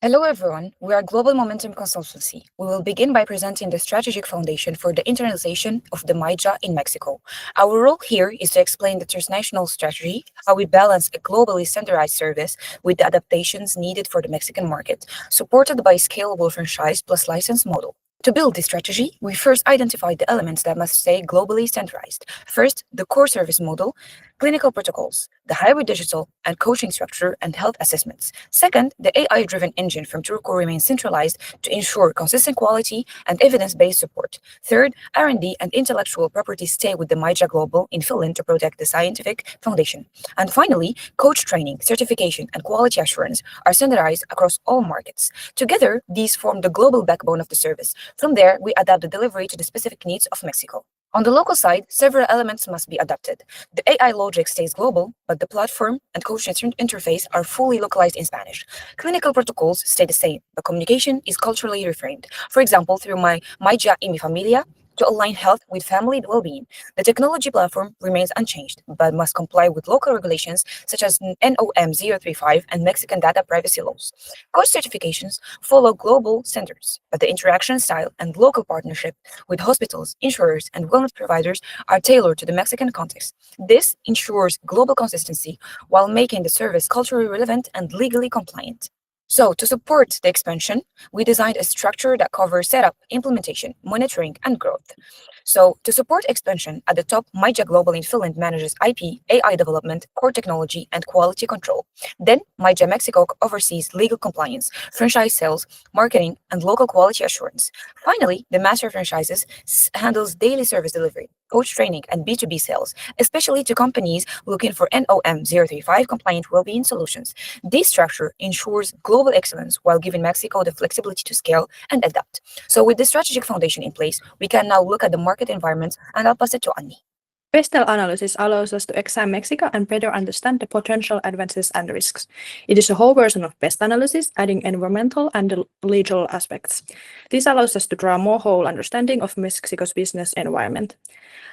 Hello, everyone. We are Global Momentum Consultancy. We will begin by presenting the strategic foundation for the internalization of the MyJA in Mexico. Our role here is to explain the transnational strategy, how we balance a globally standardized service with the adaptations needed for the Mexican market, supported by a scalable franchise plus license model. To build this strategy, we first identified the elements that must stay globally standardized. First, the core service model, clinical protocols, the hybrid digital and coaching structure, and health assessments. Second, the AI-driven engine from Turku remains centralized to ensure consistent quality and evidence-based support. Third, R&D and intellectual property stay with the MyJA Global in Finland to protect the scientific foundation. And finally, coach training, certification, and quality assurance are standardized across all markets. Together, these form the global backbone of the service. From there, we adapt the delivery to the specific needs of Mexico. On the local side, several elements must be adapted. The AI logic stays global, but the platform and coaching interface are fully localized in Spanish. Clinical protocols stay the same, but communication is culturally reframed. For example, through MyJA y Mi Familia, to align health with family well-being. The technology platform remains unchanged, but must comply with local regulations such as NOM 035 and Mexican data privacy laws. Coach certifications follow global standards, but the interaction style and local partnership with hospitals, insurers, and wellness providers are tailored to the Mexican context. This ensures global consistency while making the service culturally relevant and legally compliant. So, to support the expansion, we designed a structure that covers setup, implementation, monitoring, and growth. So, to support expansion, at the top, MyJA Global in Finland manages IP, AI development, core technology, and quality control. Then, MyJA Mexico oversees legal compliance, franchise sales, marketing, and local quality assurance. Finally, the master franchises handles daily service delivery, coach training, and B2B sales, especially to companies looking for NOM 035 compliant well-being solutions. This structure ensures global excellence while giving Mexico the flexibility to scale and adapt. So with the strategic foundation in place, we can now look at the market environment, and I'll pass it to Anni. Pestel analysis allows us to examine Mexico and better understand the potential advances and risks. It is a whole version of pest analysis, adding environmental and legal aspects. This allows us to draw a more whole understanding of Mexico's business environment.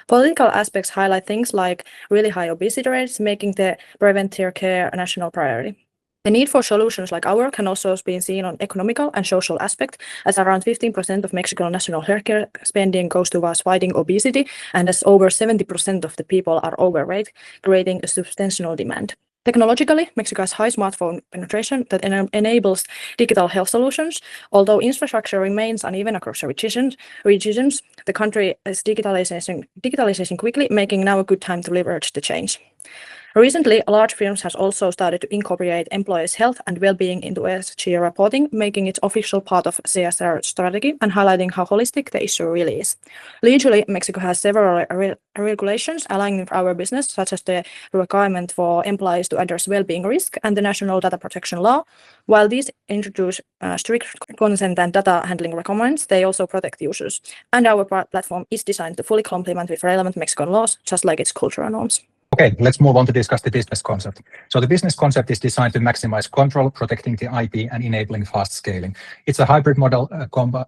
Political aspects highlight things like really high obesity rates, making the preventive care a national priority. The need for solutions like ours can also be seen on economical and social aspect, as around 15% of Mexican national healthcare spending goes towards fighting obesity, and as over 70% of the people are overweight, creating a substantial demand. Technologically, Mexico has high smartphone penetration that enables digital health solutions. Although infrastructure remains uneven across regions, the country is digitalizing quickly, making now a good time to leverage the change. Recently, large firms have also started to incorporate employees' health and well-being into ESG reporting, making it official part of CSR strategy and highlighting how holistic the issue really is. Legally, Mexico has several regulations aligning with our business, such as the requirement for employees to address well-being risk and the National Data Protection Law. While these introduce strict consent and data handling requirements, they also protect users. And our platform is designed to fully complement with relevant Mexican laws, just like its cultural norms. Okay, let's move on to discuss the business concept. So the business concept is designed to maximize control, protecting the IP, and enabling fast scaling. It's a hybrid model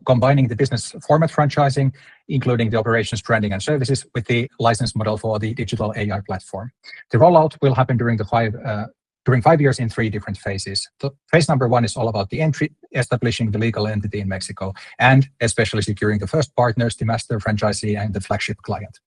combining the business format franchising, including the operations, branding, and services, with the license model for the digital AI platform. The rollout will happen during 5 years in 3 different phases. So phase number 1 is all about the entry, establishing the legal entity in Mexico, and especially securing the first partners, the master franchisee, and the flagship client.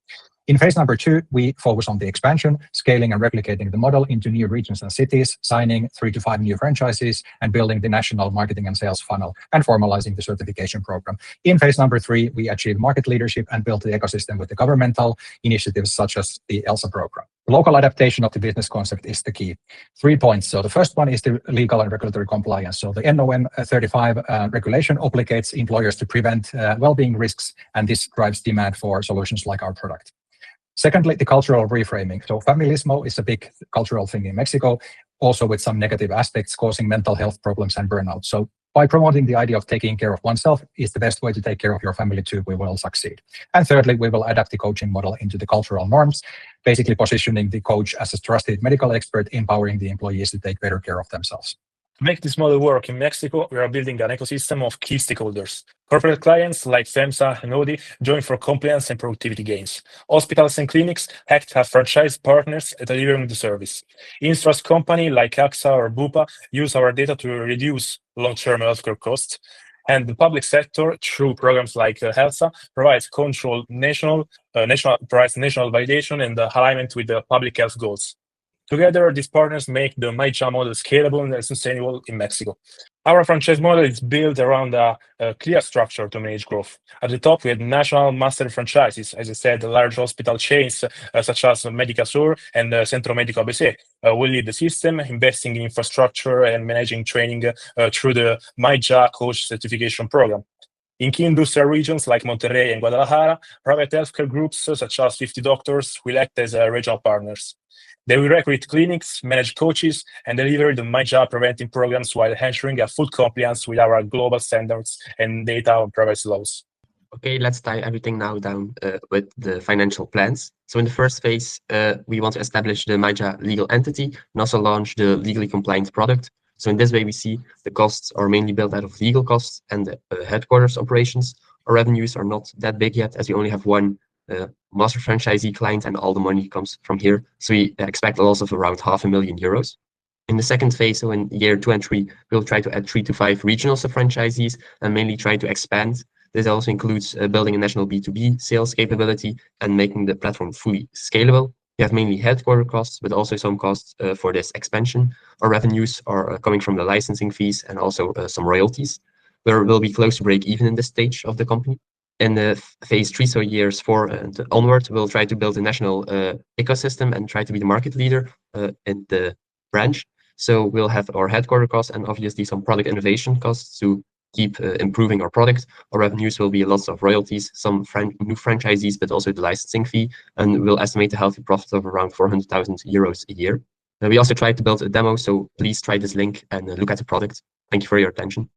In phase number 2, we focus on the expansion, scaling and replicating the model into new regions and cities, signing 3 to 5 new franchises, and building the national marketing and sales funnel, and formalizing the certification program. In phase number 3, we achieve market leadership and build the ecosystem with the governmental initiatives such as the ELSA program. Local adaptation of the business concept is the key. 3 points. So the first one is the legal and regulatory compliance. So the NOM 35 regulation obligates employers to prevent well-being risks, and this drives demand for solutions like our product. Secondly, the cultural reframing. So familismo is a big cultural thing in Mexico, also with some negative aspects causing mental health problems and burnout. So by promoting the idea of taking care of oneself is the best way to take care of your family too, we will succeed. And thirdly, we will adapt the coaching model into the cultural norms, basically positioning the coach as a trusted medical expert, empowering the employees to take better care of themselves. To make this model work in Mexico, we are building an ecosystem of key stakeholders. Corporate clients like FEMSA and Audi join for compliance and productivity gains. Hospitals and clinics act as franchise partners delivering the service. Insurance companies like AXA or Bupa use our data to reduce long-term healthcare costs. And the public sector, through programs like HELSA, provides national validation and alignment with the public health goals. Together, these partners make the MyJA model scalable and sustainable in Mexico. Our franchise model is built around a clear structure to manage growth. At the top, we have national master franchises, as I said, large hospital chains such as Medicasur and Centro Médico ABC will lead the system, investing in infrastructure and managing training through the MyJA coach certification program. In key industrial regions like Monterrey and Guadalajara, private healthcare groups such as 50 Doctors will act as regional partners. They will recruit clinics, manage coaches, and deliver the MyJA preventive programs while ensuring a full compliance with our global standards and data and privacy laws. Okay, let's tie everything now down with the financial plans. So in the first phase, we want to establish the MyJA legal entity and also launch the legally compliant product. So in this way, we see the costs are mainly built out of legal costs and headquarters operations. Our revenues are not that big yet, as we only have one master franchisee client and all the money comes from here. So we expect a loss of around €500,000. In the second phase, so in year 2 and 3, we'll try to add 3 to 5 regional sub-franchisees and mainly try to expand. This also includes building a national B2B sales capability and making the platform fully scalable. We have mainly headquarter costs, but also some costs for this expansion. Our revenues are coming from the licensing fees and also some royalties. We will be close to break even in this stage of the company. In phase 3, so years 4 and onward, we'll try to build a national ecosystem and try to be the market leader in the branch. So we'll have our headquarter costs and obviously some product innovation costs to keep improving our product. Our revenues will be lots of royalties, some new franchisees, but also the licensing fee, and we'll estimate a healthy profit of around €400,000 a year. We also tried to build a demo, so please try this link and look at the product. Thank you for your attention.